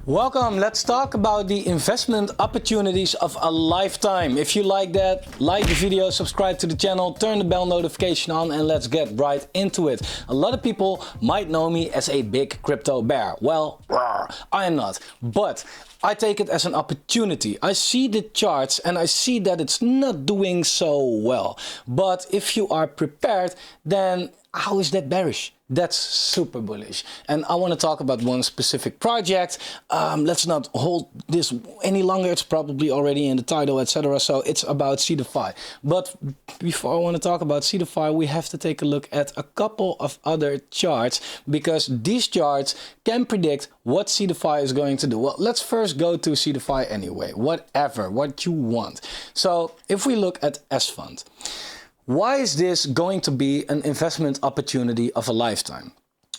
Welcome, let's talk about the investment opportunities of a lifetime. If you like that, like the video, subscribe to the channel, turn the bell notification on, and let's get right into it. A lot of people might know me as a big crypto bear. Well, I am not, but I take it as an opportunity. I see the charts and I see that it's not doing so well. But if you are prepared, then how is that bearish? That's super bullish. And I want to talk about one specific project. Let's not hold this any longer. It's probably already in the title, etc. So it's about Seedify. But before I want to talk about Seedify, we have to take a look at a couple of other charts, because these charts can predict what Seedify is going to do. Well, let's first go to Seedify anyway. Whatever, what you want. So if we look at S-Fund. Why is this going to be an investment opportunity of a lifetime?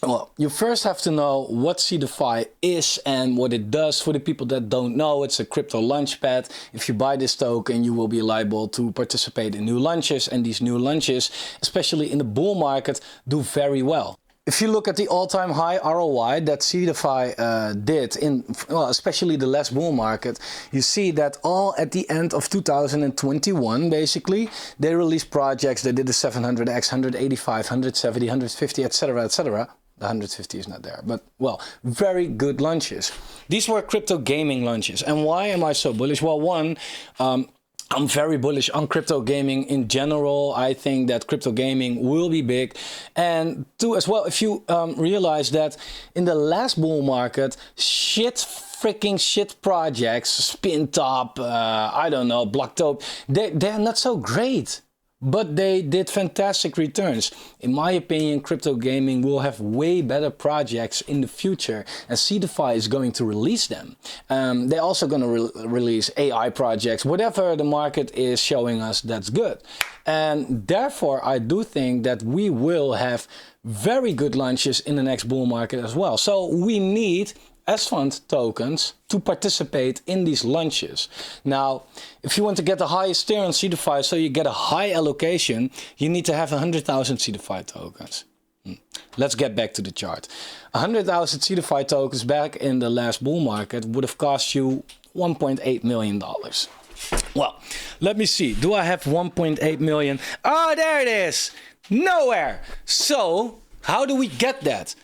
Well, you first have to know what Seedify is and what it does. For the people that don't know, it's a crypto launchpad. If you buy this token, you will be liable to participate in new launches, and these new launches, especially in the bull market, do very well. If you look at the all-time high ROI that Seedify did in, well, especially the last bull market, you see that all at the end of 2021, basically, they released projects that did the 700x, 185, 170, 150, etc., etc. The 150 is not there, but well, very good launches. These were crypto gaming launches. And why am I so bullish? Well, one, I'm very bullish on crypto gaming in general. I think that crypto gaming will be big. And two, as well, if you realize that in the last bull market, freaking shit projects, Spintop, I don't know, Blocktop, they're not so great. But they did fantastic returns. In my opinion, crypto gaming will have way better projects in the future, and Seedify is going to release them. They're also going to release AI projects, whatever the market is showing us, that's good. And therefore, I do think that we will have very good launches in the next bull market as well. So we need S-Fund tokens to participate in these launches. Now, if you want to get the highest tier on Seedify, so you get a high allocation, you need to have 100,000 Seedify tokens. Let's get back to the chart. 100,000 Seedify tokens back in the last bull market would have cost you $1.8 million. Well, let me see. Do I have 1.8 million? Oh, there it is. Nowhere. So, how do we get that?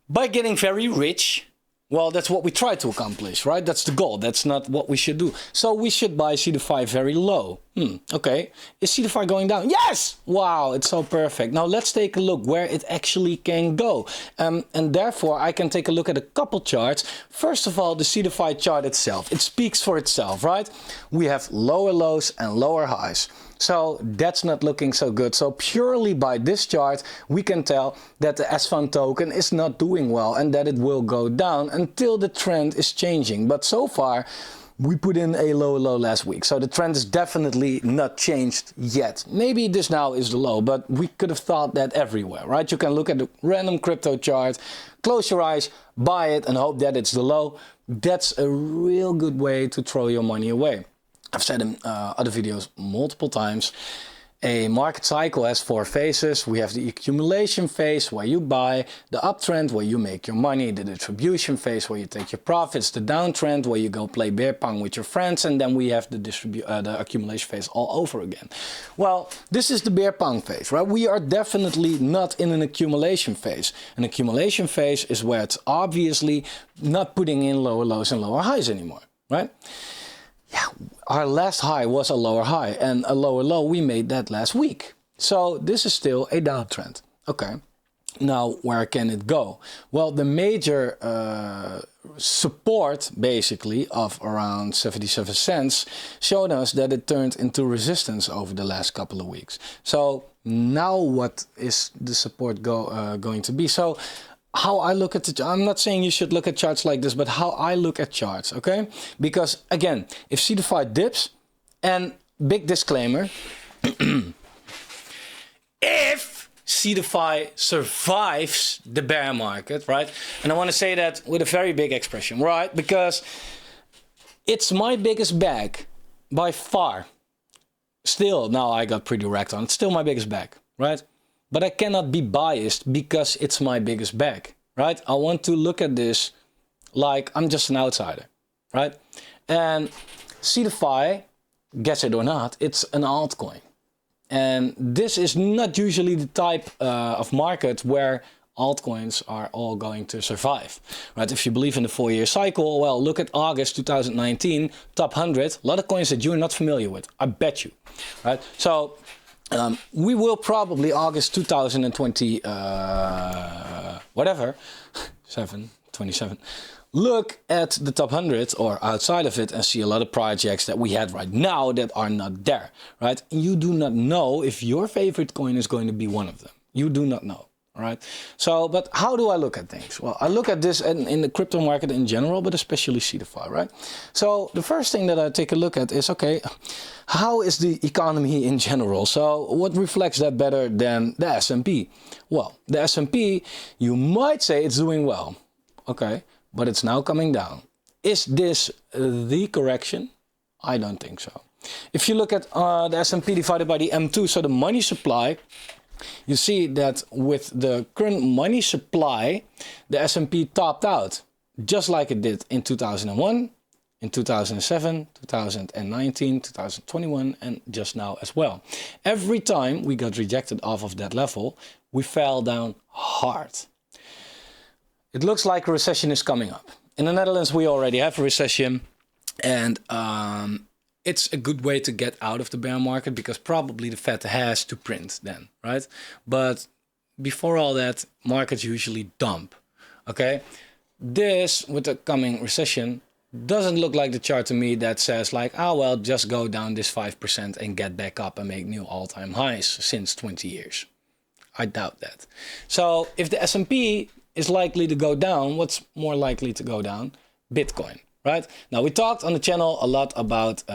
By getting very rich. Well, that's what we try to accomplish, right? That's the goal. That's not what we should do. So we should buy Seedify very low. Okay. Is Seedify going down? Yes! Wow, it's so perfect. Now let's take a look where it actually can go. And therefore, I can take a look at a couple charts. First of all, the Seedify chart itself. It speaks for itself, right? We have lower lows and lower highs. So that's not looking so good. So purely by this chart, we can tell that the S-Fund token is not doing well and that it will go down until the trend is changing. But so far, we put in a low low last week. So the trend is definitely not changed yet. Maybe this now is the low, but we could have thought that everywhere, right? You can look at the random crypto chart, close your eyes, buy it and hope that it's the low. That's a real good way to throw your money away. I've said in other videos multiple times, a market cycle has 4 phases. We have the accumulation phase where you buy, the uptrend where you make your money, the distribution phase where you take your profits, the downtrend where you go play beer pong with your friends, and then we have the accumulation phase all over again. Well, this is the beer pong phase, right? We are definitely not in an accumulation phase. An accumulation phase is where it's obviously not putting in lower lows and lower highs anymore, right? Yeah, our last high was a lower high, and a lower low, we made that last week. So this is still a downtrend. Okay, now where can it go? Well, the major support basically of around 77 cents showed us that it turned into resistance over the last couple of weeks. So now what is the support going to be? So how I look at the, I'm not saying you should look at charts like this, but how I look at charts, okay? Because again, if Seedify dips, and big disclaimer, if Seedify survives the bear market, right? And I want to say that with a very big expression, right? Because it's my biggest bag by far. Still, now I got pretty wrecked on it, still my biggest bag, right? But I cannot be biased because it's my biggest bag, right? I want to look at this like I'm just an outsider, right? And Seedify, guess it or not, it's an altcoin. And this is not usually the type of market where altcoins are all going to survive, right? If you believe in the 4-year cycle, well, look at August 2019, top 100, a lot of coins that you're not familiar with, I bet you, right? So we will probably August 2020, whatever, 27, look at the top 100 or outside of it and see a lot of projects that we had right now that are not there, right? You do not know if your favorite coin is going to be one of them. You do not know, right? So, but how do I look at things? Well, I look at this in the crypto market in general, but especially Seedify, right? So the first thing that I take a look at is, okay, how is the economy in general? So what reflects that better than the S&P? Well, the S&P, you might say it's doing well, okay? But it's now coming down. Is this the correction? I don't think so. If you look at the S&P divided by the M2, so the money supply, you see that with the current money supply, the S&P topped out, just like it did in 2001, in 2007, 2019, 2021, and just now as well. Every time we got rejected off of that level, we fell down hard. It looks like a recession is coming up. In the Netherlands, we already have a recession, and it's a good way to get out of the bear market because probably the Fed has to print then, right? But before all that, markets usually dump, okay? This, with the coming recession, doesn't look like the chart to me that says like, oh, well, just go down this 5% and get back up and make new all-time highs since 20 years. I doubt that. So if the S&P is likely to go down, what's more likely to go down? Bitcoin, right? Now, we talked on the channel a lot about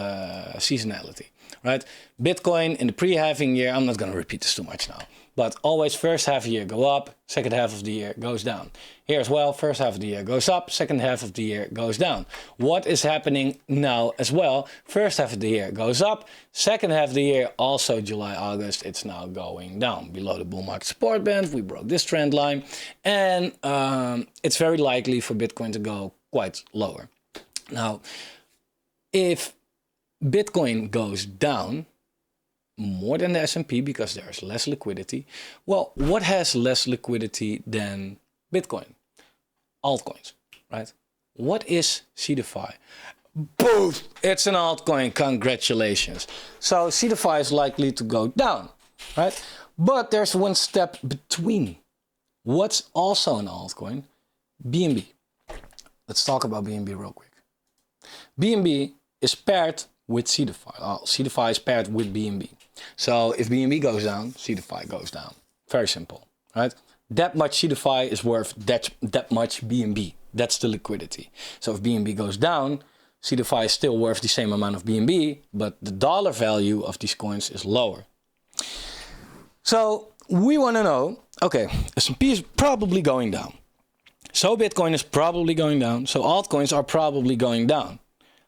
seasonality, right? Bitcoin in the pre-halving year, I'm not going to repeat this too much now, but always first half of the year go up, second half of the year goes down. Here as well, first half of the year goes up, second half of the year goes down. What is happening now as well? First half of the year goes up, second half of the year, also July, August, it's now going down. Below the bull market support band, we broke this trend line, and it's very likely for Bitcoin to go quite lower. Now, if Bitcoin goes down more than the S&P because there's less liquidity, well, what has less liquidity than Bitcoin? Altcoins, right? What is Seedify? Boom! It's an altcoin. Congratulations. So Seedify is likely to go down, right? But there's one step between. What's also an altcoin? BNB. Let's talk about BNB real quick. BNB is paired with Seedify. Seedify is paired with BNB. So if BNB goes down, Seedify goes down. Very simple, right? That much Seedify is worth that much BNB. That's the liquidity. So if BNB goes down, Seedify is still worth the same amount of BNB, but the dollar value of these coins is lower. So we want to know, okay, S&P is probably going down. So Bitcoin is probably going down. So altcoins are probably going down.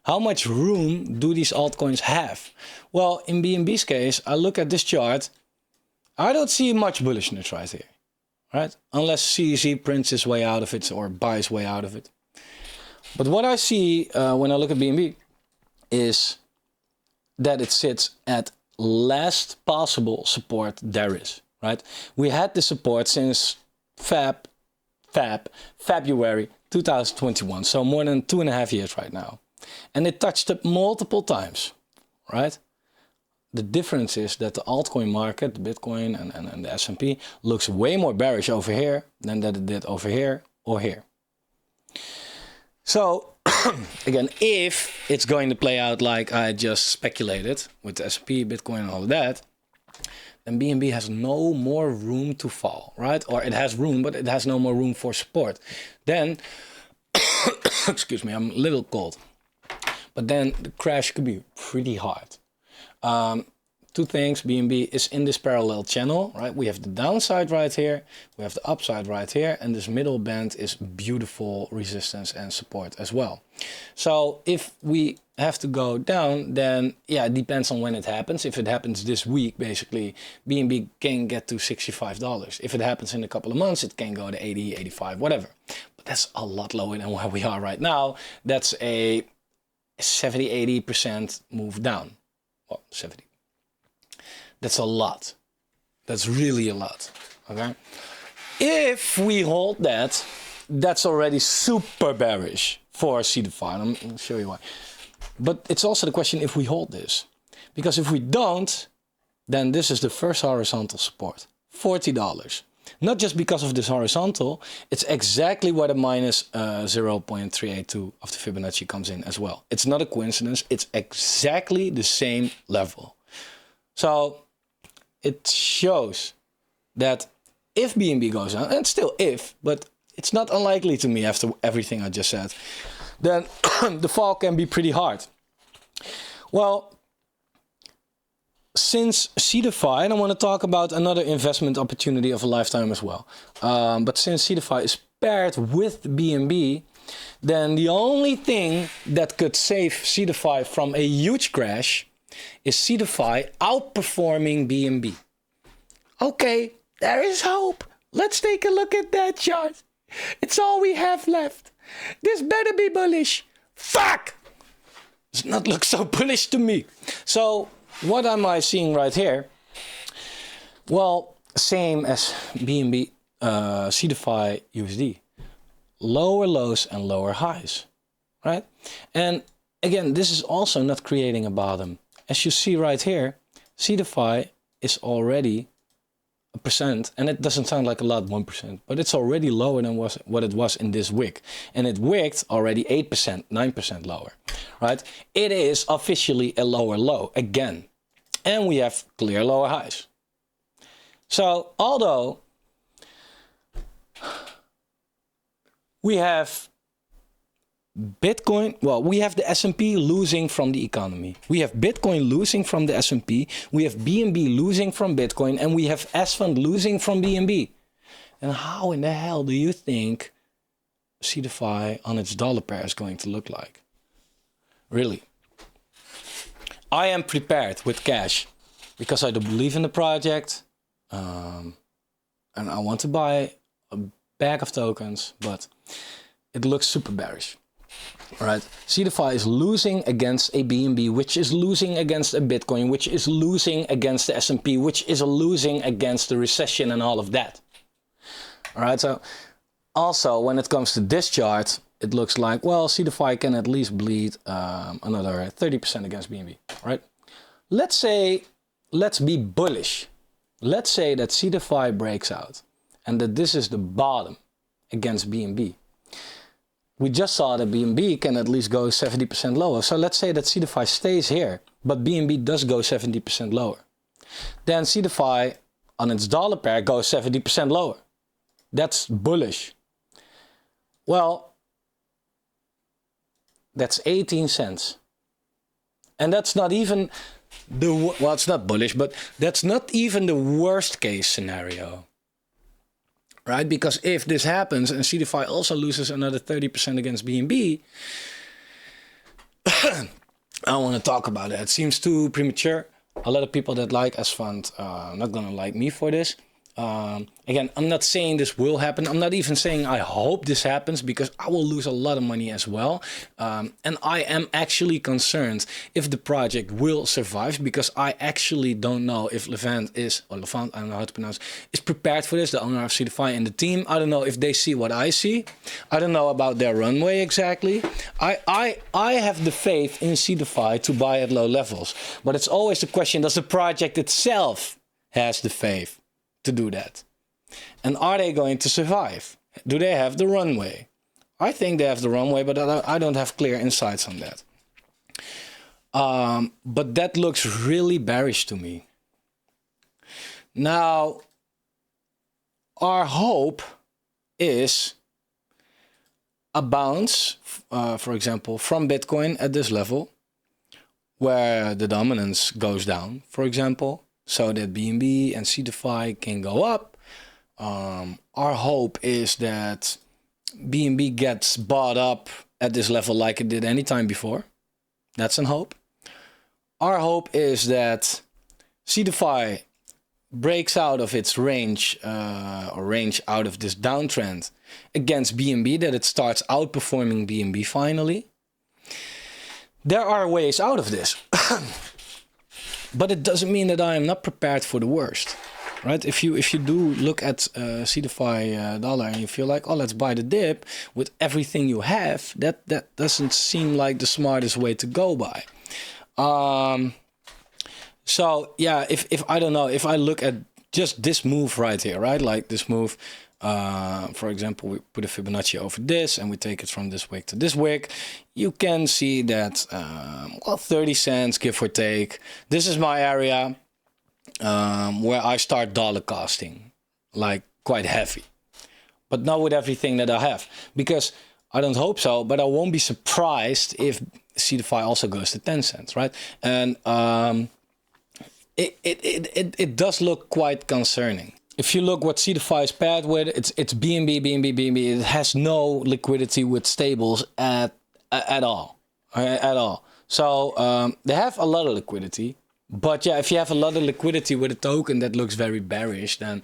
How much room do these altcoins have? Well, in BNB's case, I look at this chart. I don't see much bullishness right here, right? Unless CZ prints his way out of it or buys way out of it. But what I see when I look at BNB is that it sits at last possible support there is, right? We had the support since February 2021, so more than 2.5 years right now. And it touched it multiple times, right? The difference is that the altcoin market, the Bitcoin and the S&P, looks way more bearish over here than that it did over here or here. So, again, if it's going to play out like I just speculated with the S&P, Bitcoin and all of that, then BNB has no more room to fall, right? Or it has room, but it has no more room for support. Then, excuse me, I'm a little cold. But then the crash could be pretty hard. Two things, BNB is in this parallel channel, right? We have the downside right here, we have the upside right here, and this middle band is beautiful resistance and support as well. So if we have to go down, then yeah, it depends on when it happens. If it happens this week, basically, BNB can get to $65. If it happens in a couple of months, it can go to 80, 85, whatever. But that's a lot lower than where we are right now. That's a 70-80% move down. Well, 70. That's a lot. That's really a lot. Okay. If we hold that, that's already super bearish for Seedify. I'm going to show you why. But it's also the question if we hold this. Because if we don't, then this is the first horizontal support. $40. Not just because of this horizontal, it's exactly where the minus 0.382 of the Fibonacci comes in as well. It's not a coincidence. It's exactly the same level. So it shows that if BNB goes down, and still if, but it's not unlikely to me after everything I just said, then the fall can be pretty hard. Well, since Seedify, and I want to talk about another investment opportunity of a lifetime as well. But since Seedify is paired with BNB, then the only thing that could save Seedify from a huge crash is Seedify outperforming BNB. Okay, there is hope. Let's take a look at that chart. It's all we have left. This better be bullish. Fuck! Does not look so bullish to me. So what am I seeing right here? Well, same as BNB, Seedify USD. Lower lows and lower highs, right? And again, this is also not creating a bottom. As you see right here, Seedify is already a percent, and it doesn't sound like a lot, 1%, but it's already lower than what it was in this wick. And it wicked already 8%, 9% lower, right? It is officially a lower low again. And we have clear lower highs. So although we have Bitcoin, well, we have the S&P losing from the economy. We have Bitcoin losing from the S&P. We have BNB losing from Bitcoin. And we have S-Fund losing from BNB. And how in the hell do you think Seedify on its dollar pair is going to look like? Really? I am prepared with cash because I do believe in the project. And I want to buy a bag of tokens, but it looks super bearish. All right, Seedify is losing against a BNB, which is losing against a Bitcoin, which is losing against the S&P, which is losing against the recession and all of that. All right, so also when it comes to this chart, it looks like, well, Seedify can at least bleed another 30% against BNB, right? Let's be bullish. Let's say that Seedify breaks out and that this is the bottom against BNB. We just saw that BNB can at least go 70% lower. So let's say that Seedify stays here, but BNB does go 70% lower. Then Seedify on its dollar pair goes 70% lower. That's bullish. Well, that's 18 cents. And that's not even the, well, it's not bullish, but that's not even the worst case scenario. Right? Because if this happens and Seedify also loses another 30% against BNB, I don't want to talk about it. It seems too premature. A lot of people that like S-Fund are not going to like me for this. Again, I'm not saying this will happen. I'm not even saying I hope this happens because I will lose a lot of money as well. And I am actually concerned if the project will survive because I actually don't know if Levant is, or Levant, I don't know how to pronounce, is prepared for this, the owner of Seedify and the team. I don't know if they see what I see. I don't know about their runway exactly. I have the faith in Seedify to buy at low levels. But it's always the question, does the project itself has the faith to do that? And are they going to survive? Do they have the runway? I think they have the runway, but I don't have clear insights on that. But that looks really bearish to me. Now, our hope is a bounce, for example, from Bitcoin at this level, where the dominance goes down, for example, so that BNB and Seedify can go up. Our hope is that BNB gets bought up at this level like it did any time before. That's an hope. Our hope is that Seedify breaks out of its range or range out of this downtrend against BNB, that it starts outperforming BNB finally, there are ways out of this. But it doesn't mean that I am not prepared for the worst, right? If you do look at Seedify dollar and you feel like, oh, let's buy the dip with everything you have, that doesn't seem like the smartest way to go by. So yeah, if I don't know, if I look at just this move right here, right? Like this move, for example, we put a Fibonacci over this and we take it from this wick to this wick. You can see that, well, 30 cents, give or take. This is my area where I start dollar costing, like quite heavy, but not with everything that I have, because I don't hope so, but I won't be surprised if Seedify also goes to 10 cents, right? And it does look quite concerning. If you look what Seedify is paired with, it's BNB, BNB, BNB. It has no liquidity with stables at all, at all. So they have a lot of liquidity, but yeah, if you have a lot of liquidity with a token that looks very bearish, then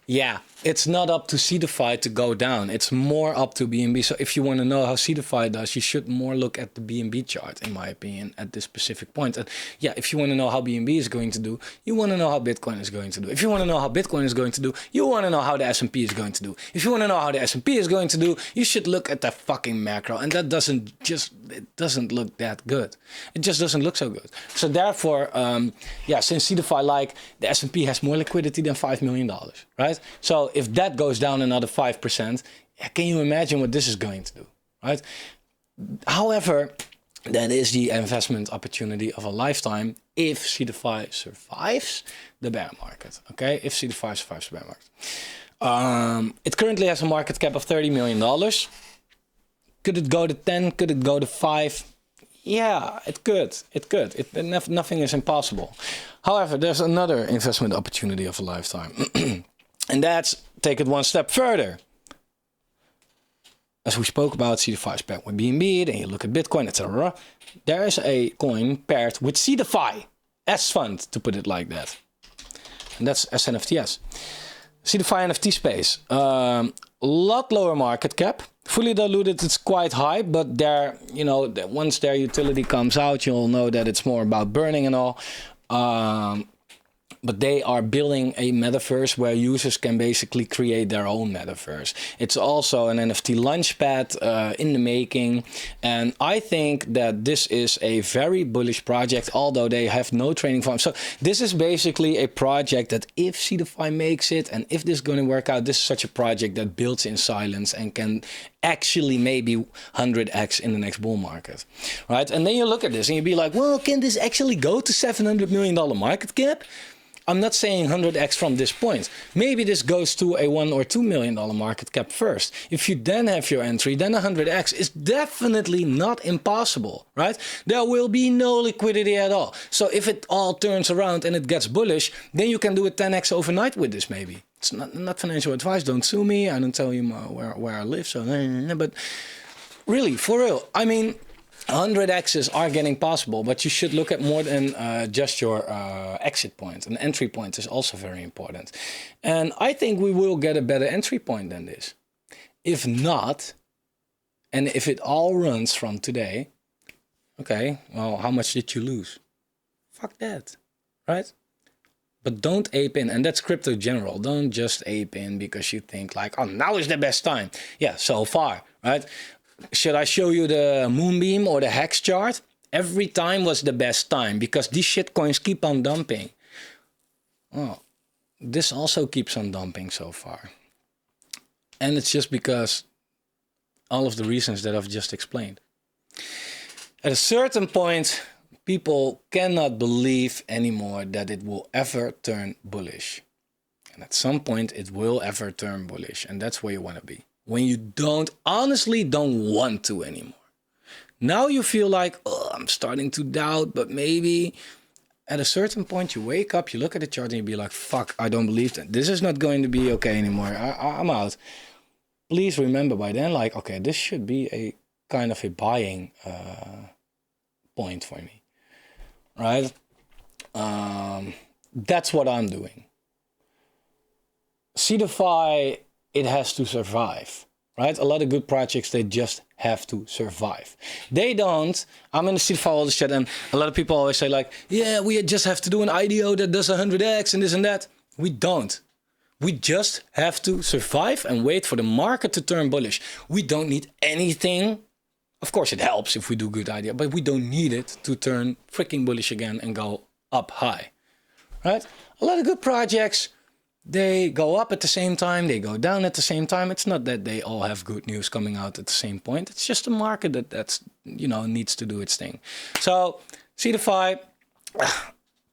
yeah, it's not up to Seedify to go down. It's more up to BNB. So if you want to know how Seedify does, you should more look at the BNB chart, in my opinion, at this specific point. And yeah, if you want to know how BNB is going to do, you want to know how Bitcoin is going to do. If you want to know how Bitcoin is going to do, you want to know how the S&P is going to do. If you want to know how the S&P is going to do, you should look at the fucking macro. And that doesn't look that good. It just doesn't look so good. So therefore, yeah, since Seedify, like, the S&P has more liquidity than $5 million, right? So if that goes down another 5%, can you imagine what this is going to do, right? However, that is the investment opportunity of a lifetime if Seedify survives the bear market, okay? If Seedify survives the bear market. It currently has a market cap of $30 million. Could it go to 10? Could it go to 5? Yeah, it could. It could. Nothing is impossible. However, there's another investment opportunity of a lifetime. And that's, take it one step further. As we spoke about, Seedify is paired with BNB, then you look at Bitcoin, etc. There is a coin paired with Seedify, S-Fund, to put it like that. And that's SNFTS. Seedify NFT space. Lot lower market cap. Fully diluted, it's quite high, but there, you know, once their utility comes out, you'll know that it's more about burning and all. But they are building a metaverse where users can basically create their own metaverse. It's also an NFT launchpad in the making. And I think that this is a very bullish project, although they have no training farm. So this is basically a project that if Seedify makes it, and if this is going to work out, this is such a project that builds in silence and can actually maybe 100x in the next bull market, right? And then you look at this and you be like, well, can this actually go to $700 million market cap? I'm not saying 100x from this point. Maybe this goes to a $1 or $2 million market cap first. If you then have your entry, then 100x is definitely not impossible, right? There will be no liquidity at all. So if it all turns around and it gets bullish, then you can do a 10x overnight with this maybe. It's not financial advice. Don't sue me. I don't tell you where I live. So, but really, for real, I mean, 100x's are getting possible, but you should look at more than just your exit point. An entry point is also very important. And I think we will get a better entry point than this. If not, and if it all runs from today, okay, well, how much did you lose? Fuck that, right? But don't ape in, and that's crypto general. Don't just ape in because you think like, oh, now is the best time. Yeah, so far, right? Should I show you the Moonbeam or the Hex chart? Every time was the best time because these shit coins keep on dumping. Oh, this also keeps on dumping so far. And it's just because all of the reasons that I've just explained. At a certain point, people cannot believe anymore that it will ever turn bullish. And at some point, it will ever turn bullish. And that's where you want to be. When you honestly don't want to anymore. Now you feel like, oh, I'm starting to doubt, but maybe at a certain point you wake up, you look at the chart and you be like, fuck, I don't believe that. This is not going to be okay anymore. I'm out. Please remember by then, like, okay, this should be a kind of a buying point for me, right? That's what I'm doing. Seedify, it has to survive, right? A lot of good projects, they just have to survive. They don't. I'm in the Seedify all the shit, and a lot of people always say like, yeah, we just have to do an IDO that does 100x and this and that. We don't. We just have to survive and wait for the market to turn bullish. We don't need anything. Of course, it helps if we do good idea, but we don't need it to turn freaking bullish again and go up high, right? A lot of good projects, they go up at the same time, they go down at the same time. It's not that they all have good news coming out at the same point. It's just a market that's you know, needs to do its thing. So Seedify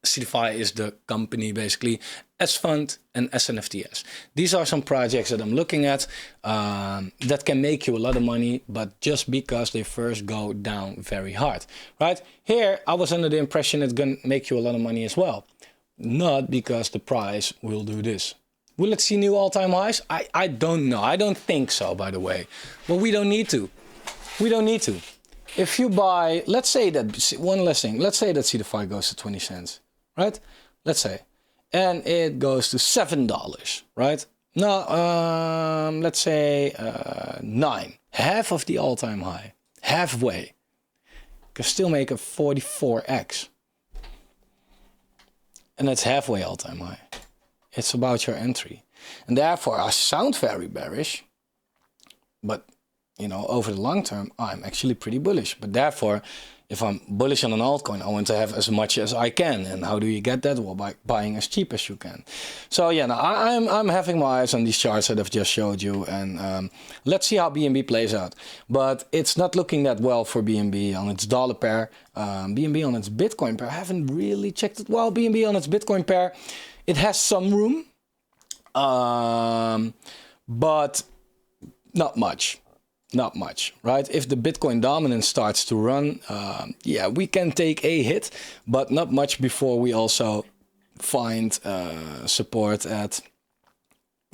is the company basically, S-Fund and SNFTS. These are some projects that I'm looking at that can make you a lot of money, but just because they first go down very hard, right? Here, I was under the impression it's gonna make you a lot of money as well. Not because the price will do this. Will it see new all-time highs? I don't know. I don't think so, by the way. But we don't need to. We don't need to. If you buy, let's say that, one last thing, let's say that Seedify goes to 20 cents, right? Let's say. And it goes to $7, right? No, let's say 9. Half of the all-time high. Halfway. You can still make a 44x. And that's halfway all-time high. It's about your entry. And therefore, I sound very bearish. But, you know, over the long term, I'm actually pretty bullish. But therefore, if I'm bullish on an altcoin, I want to have as much as I can. And how do you get that? Well, by buying as cheap as you can. So yeah, now I'm having my eyes on these charts that I've just showed you. And let's see how BNB plays out. But it's not looking that well for BNB on its dollar pair. BNB on its Bitcoin pair, I haven't really checked it well. BNB on its Bitcoin pair, it has some room. But not much. Not much, right? If the Bitcoin dominance starts to run, yeah, we can take a hit, but not much before we also find support at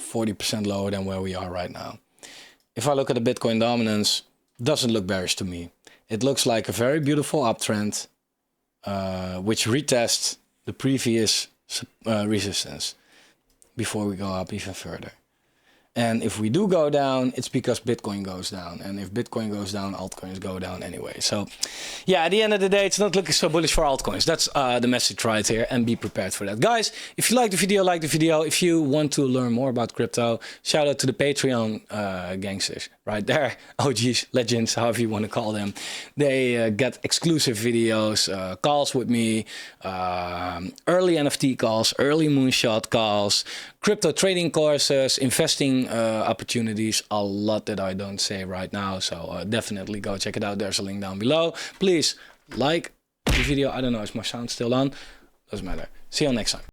40% lower than where we are right now. If I look at the Bitcoin dominance, doesn't look bearish to me. It looks like a very beautiful uptrend, which retests the previous resistance before we go up even further. And if we do go down, it's because Bitcoin goes down. And if Bitcoin goes down, altcoins go down anyway. So yeah, at the end of the day, it's not looking so bullish for altcoins. That's the message right here, and be prepared for that. Guys, if you like the video, like the video. If you want to learn more about crypto, shout out to the Patreon gangsters right there. OGs, legends, however you want to call them. They get exclusive videos, calls with me, early NFT calls, early moonshot calls, crypto trading courses, investing opportunities, a lot that I don't say right now. So definitely go check it out. There's a link down below. Please like the video. I don't know, is my sound still on? Doesn't matter. See you next time.